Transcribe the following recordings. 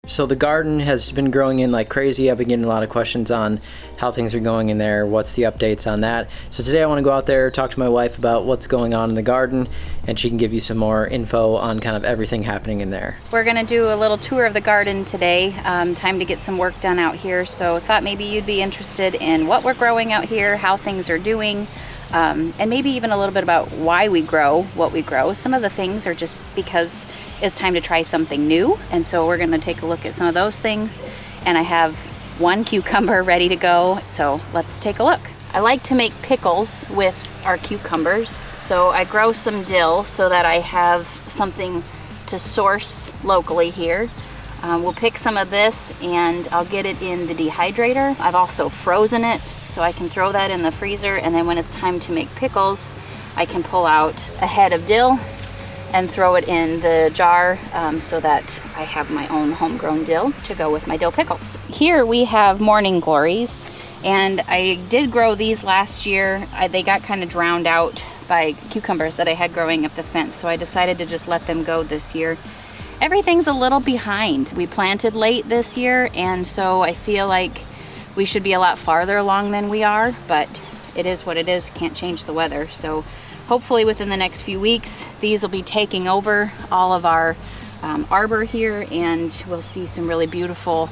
So the garden has been growing in like crazy. I've been getting a lot of questions on how things are going in there, what's the updates on that. So today I want to go out there, talk to my wife about what's going on in the garden, and she can give you some more info on kind of everything happening in there. We're gonna do a little tour of the garden today. Time to get some work done out here, so thought maybe you'd be interested in what we're growing out here, how things are doing, and maybe even a little bit about why we grow what we grow. Some of the things are just because it's time to try something new, and so we're gonna take a look at some of those things. And I have one cucumber ready to go, so let's take a look. I like to make pickles with our cucumbers, so I grow some dill so that I have something to source locally here. We'll pick some of this and I'll get it in the dehydrator. I've also frozen it so I can throw that in the freezer, and then when it's time to make pickles, I can pull out a head of dill and throw it in the jar so that I have my own homegrown dill to go with my dill pickles. Here we have morning glories, and I did grow these last year. They got kind of drowned out by cucumbers that I had growing up the fence, so I decided to just let them go this year. Everything's a little behind. We planted late this year, and so I feel like we should be a lot farther along than we are, but it is what it is. Can't change the weather. So hopefully within the next few weeks, these will be taking over all of our arbor here, and we'll see some really beautiful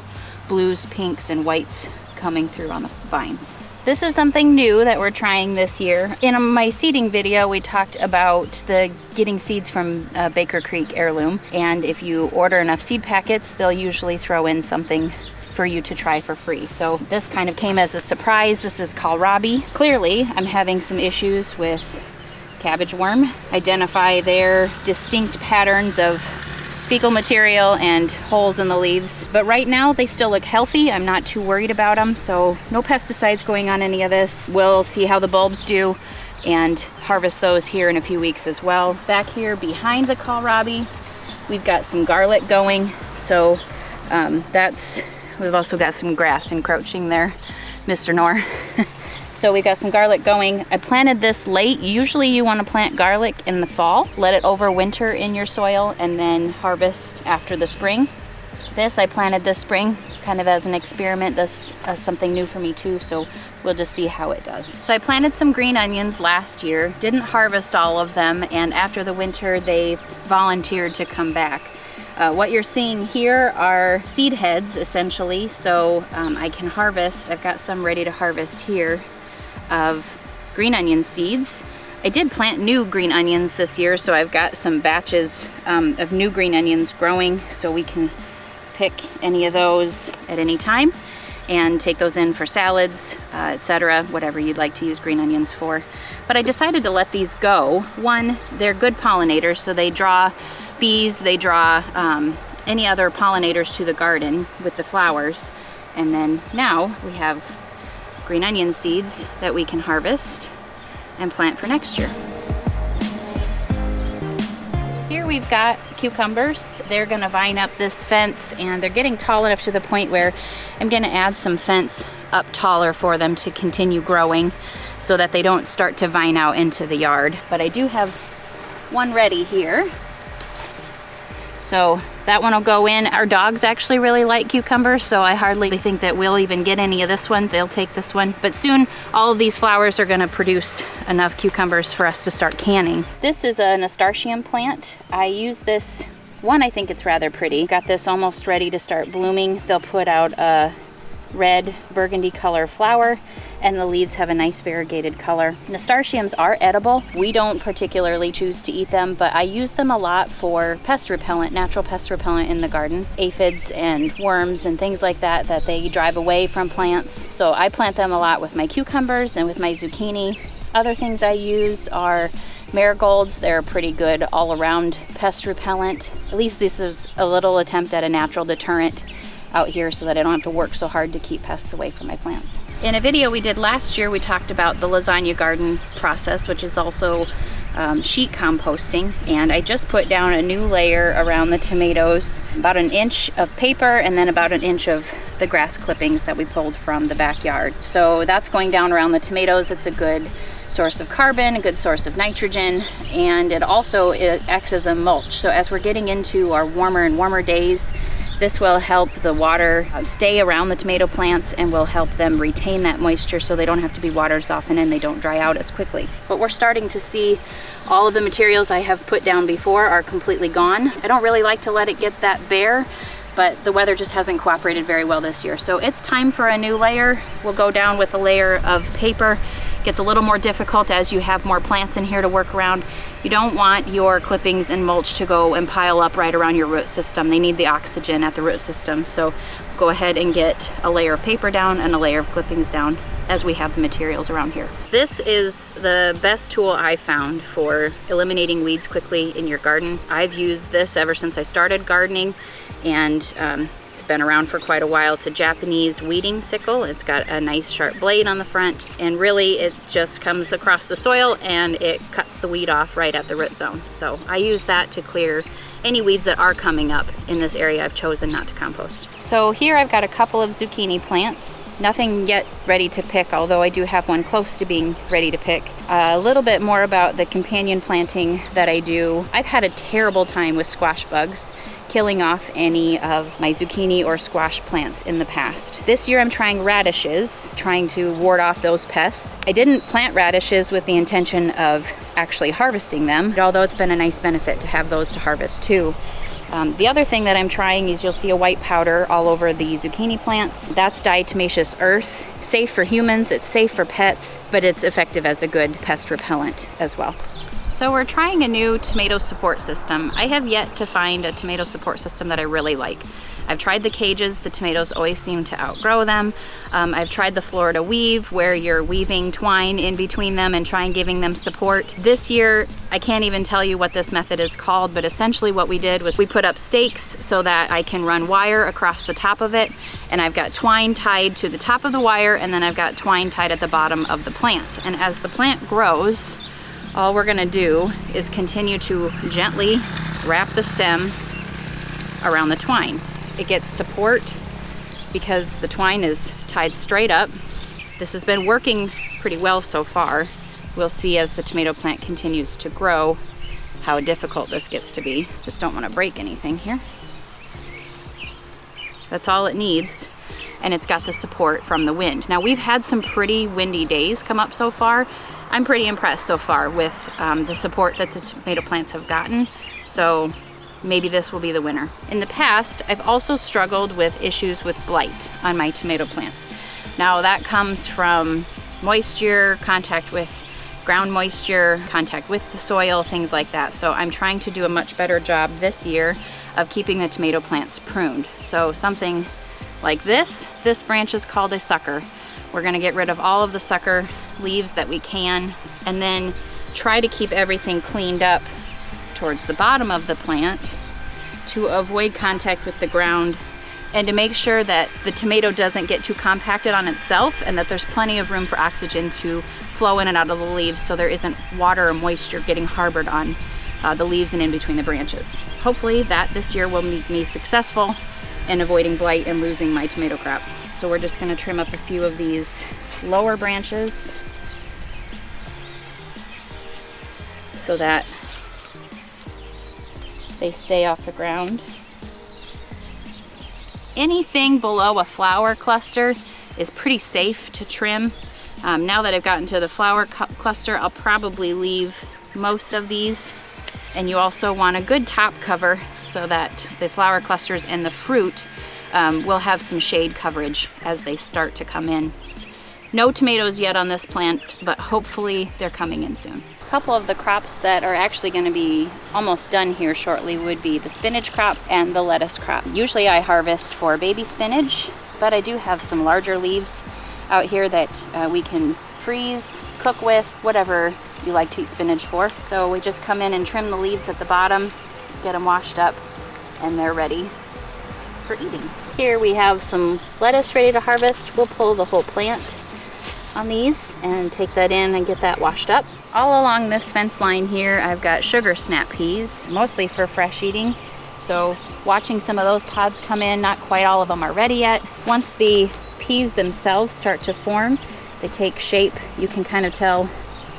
blues, pinks, and whites coming through on the vines. This is something new that we're trying this year. In my seeding video, we talked about getting seeds from Baker Creek Heirloom, and if you order enough seed packets, they'll usually throw in something for you to try for free. So this kind of came as a surprise. This is kohlrabi. Clearly, I'm having some issues with cabbage worm. Identify their distinct patterns of fecal material and holes in the leaves. But right now they still look healthy. I'm not too worried about them, so no pesticides going on any of this. We'll see how the bulbs do and harvest those here in a few weeks as well. Back here behind the kohlrabi, we've got some garlic going. So we've also got some grass encroaching there, Mr. Knorr. So we got some garlic going. I planted this late. Usually you want to plant garlic in the fall, let it overwinter in your soil, and then harvest after the spring. This I planted this spring kind of as an experiment. This is something new for me too, so we'll just see how it does. So I planted some green onions last year, didn't harvest all of them, and after the winter they volunteered to come back. What you're seeing here are seed heads essentially, so I can harvest. I've got some ready to harvest here of green onion seeds. I did plant new green onions this year, so I've got some batches of new green onions growing, so we can pick any of those at any time and take those in for salads, etc., whatever you'd like to use green onions for. But I decided to let these go. One, they're good pollinators, so they draw bees, they draw any other pollinators to the garden with the flowers. And then now we have green onion seeds that we can harvest and plant for next year. Here we've got cucumbers. They're gonna vine up this fence, and they're getting tall enough to the point where I'm gonna add some fence up taller for them to continue growing so that they don't start to vine out into the yard. But I do have one ready here. So that one will go in. Our dogs actually really like cucumbers, so I hardly think that we'll even get any of this one. They'll take this one. But soon, all of these flowers are gonna produce enough cucumbers for us to start canning. This is a nasturtium plant. I use this one, I think it's rather pretty. Got this almost ready to start blooming. They'll put out a red burgundy color flower, and the leaves have a nice variegated color. Nasturtiums are edible. We don't particularly choose to eat them, but I use them a lot for pest repellent, natural pest repellent in the garden. Aphids and worms and things like that they drive away from plants. So I plant them a lot with my cucumbers and with my zucchini. Other things I use are marigolds. They're a pretty good all-around pest repellent. At least this is a little attempt at a natural deterrent out here so that I don't have to work so hard to keep pests away from my plants. In a video we did last year, we talked about the lasagna garden process, which is also sheet composting, and I just put down a new layer around the tomatoes, about 1 inch of paper and then about 1 inch of the grass clippings that we pulled from the backyard. So that's going down around the tomatoes. It's a good source of carbon, a good source of nitrogen, and it acts as a mulch. So as we're getting into our warmer and warmer days, This will help the water stay around the tomato plants and will help them retain that moisture so they don't have to be watered as often and they don't dry out as quickly. But we're starting to see all of the materials I have put down before are completely gone. I don't really like to let it get that bare, but the weather just hasn't cooperated very well this year. So it's time for a new layer. We'll go down with a layer of paper. Gets a little more difficult as you have more plants in here to work around. You don't want your clippings and mulch to go and pile up right around your root system. They need the oxygen at the root system. So go ahead and get a layer of paper down and a layer of clippings down as we have the materials around here. This is the best tool I found for eliminating weeds quickly in your garden. I've used this ever since I started gardening, and it's been around for quite a while. It's a Japanese weeding sickle. It's got a nice sharp blade on the front, and really it just comes across the soil and it cuts the weed off right at the root zone. So I use that to clear any weeds that are coming up in this area I've chosen not to compost. So here I've got a couple of zucchini plants. Nothing yet ready to pick, although I do have one close to being ready to pick. A little bit more about the companion planting that I do. I've had a terrible time with squash bugs killing off any of my zucchini or squash plants in the past. This year I'm trying radishes, trying to ward off those pests. I didn't plant radishes with the intention of actually harvesting them, although it's been a nice benefit to have those to harvest too. The other thing that I'm trying is you'll see a white powder all over the zucchini plants. That's diatomaceous earth. Safe for humans, it's safe for pets, but it's effective as a good pest repellent as well. So we're trying a new tomato support system. I have yet to find a tomato support system that I really like. I've tried the cages, the tomatoes always seem to outgrow them. I've tried the Florida weave, where you're weaving twine in between them and trying giving them support. This year, I can't even tell you what this method is called, but essentially what we did was we put up stakes so that I can run wire across the top of it, and I've got twine tied to the top of the wire, and then I've got twine tied at the bottom of the plant. And as the plant grows, all we're gonna do is continue to gently wrap the stem around the twine. It gets support because the twine is tied straight up. This has been working pretty well so far. We'll see as the tomato plant continues to grow how difficult this gets to be. Just don't want to break anything here. That's all it needs, and it's got the support from the wind. Now we've had some pretty windy days come up so far. I'm pretty impressed so far with the support that the tomato plants have gotten. So maybe this will be the winner. In the past, I've also struggled with issues with blight on my tomato plants. Now that comes from moisture, contact with ground moisture, contact with the soil, things like that. So I'm trying to do a much better job this year of keeping the tomato plants pruned. So something like this branch is called a sucker. We're gonna get rid of all of the sucker leaves that we can, and then try to keep everything cleaned up towards the bottom of the plant to avoid contact with the ground and to make sure that the tomato doesn't get too compacted on itself and that there's plenty of room for oxygen to flow in and out of the leaves so there isn't water or moisture getting harbored on the leaves and in between the branches. Hopefully that this year will make me successful in avoiding blight and losing my tomato crop. So we're just going to trim up a few of these lower branches so that they stay off the ground. Anything below a flower cluster is pretty safe to trim. Now that I've gotten to the flower cluster, I'll probably leave most of these. And you also want a good top cover so that the flower clusters and the fruit will have some shade coverage as they start to come in. No tomatoes yet on this plant, but hopefully they're coming in soon. A couple of the crops that are actually going to be almost done here shortly would be the spinach crop and the lettuce crop. Usually I harvest for baby spinach, but I do have some larger leaves out here that we can freeze, cook with, whatever you like to eat spinach for. So we just come in and trim the leaves at the bottom, get them washed up, and they're ready for eating. Here we have some lettuce ready to harvest. We'll pull the whole plant on these and take that in and get that washed up. All along this fence line here, I've got sugar snap peas, mostly for fresh eating. So watching some of those pods come in, not quite all of them are ready yet. Once the peas themselves start to form, they take shape. You can kind of tell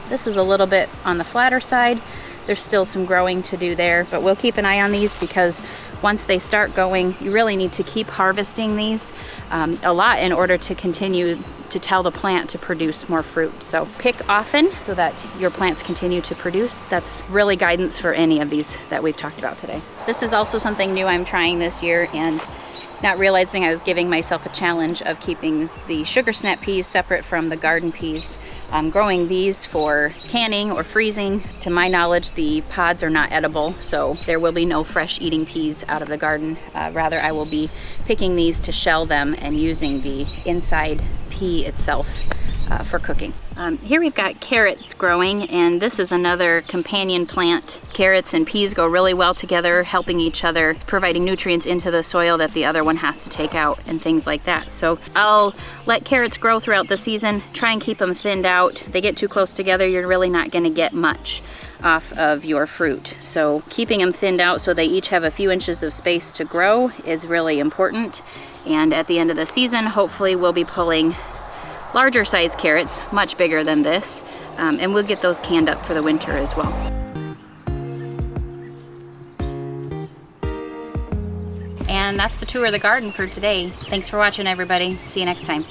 this is a little bit on the flatter side. there's still some growing to do there, but we'll keep an eye on these because once they start going, you really need to keep harvesting these a lot in order to continue to tell the plant to produce more fruit. So pick often so that your plants continue to produce. That's really guidance for any of these that we've talked about today. This is also something new I'm trying this year, and not realizing I was giving myself a challenge of keeping the sugar snap peas separate from the garden peas. I'm growing these for canning or freezing. To my knowledge, the pods are not edible, so there will be no fresh eating peas out of the garden. Rather, I will be picking these to shell them and using the inside pea itself for cooking. Here we've got carrots growing, and this is another companion plant. Carrots and peas go really well together, helping each other, providing nutrients into the soil that the other one has to take out and things like that. So I'll let carrots grow throughout the season, try and keep them thinned out. If they get too close together, you're really not going to get much off of your fruit. So keeping them thinned out so they each have a few inches of space to grow is really important. And at the end of the season, hopefully we'll be pulling larger size carrots, much bigger than this, and we'll get those canned up for the winter as well. And that's the tour of the garden for today. Thanks for watching, everybody. See you next time.